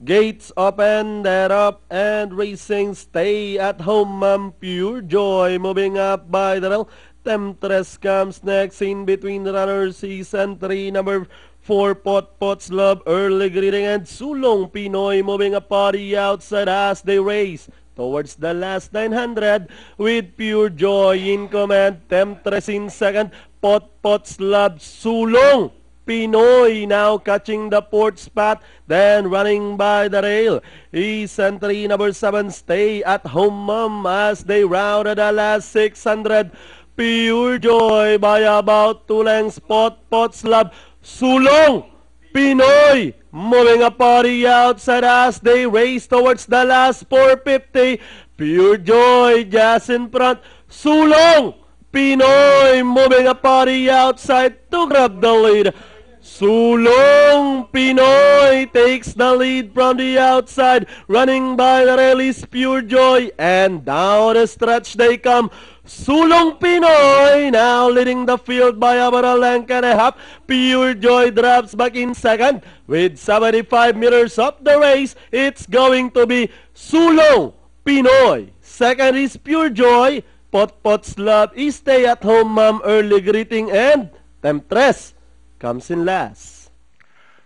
Gates open, that up, and racing. Stay at home, Pure Joy. Moving up by the rail. Temptress comes next in between runners. Season 3, number 4, Pot's Love. Early greeting and Sulong Pinoy moving up party outside as they race towards the last 900 with Pure Joy in command. Temptress in second. Pot's Love. Sulong Pinoy now catching the fourth spot, then running by the rail. Season 3, number 7, Stay at Home Mom as they rounded the last 600. Pure Joy by about 2 lengths. Pot's Love. Sulong Pinoy moving a party outside as they race towards the last 450. Pure Joy just in front. Sulong Pinoy moving a party outside to grab the lead. Sulong Pinoy takes the lead from the outside. Running by the rail is Pure Joy, and down the stretch they come. Sulong Pinoy now leading the field by about a length and a half. Pure Joy drops back in second. With 75 meters of the race, it's going to be Sulong Pinoy. Second is Pure Joy. Pot's Love is Stay at Home Mom, Early Greeting, and Temptress comes in last.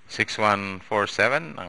6147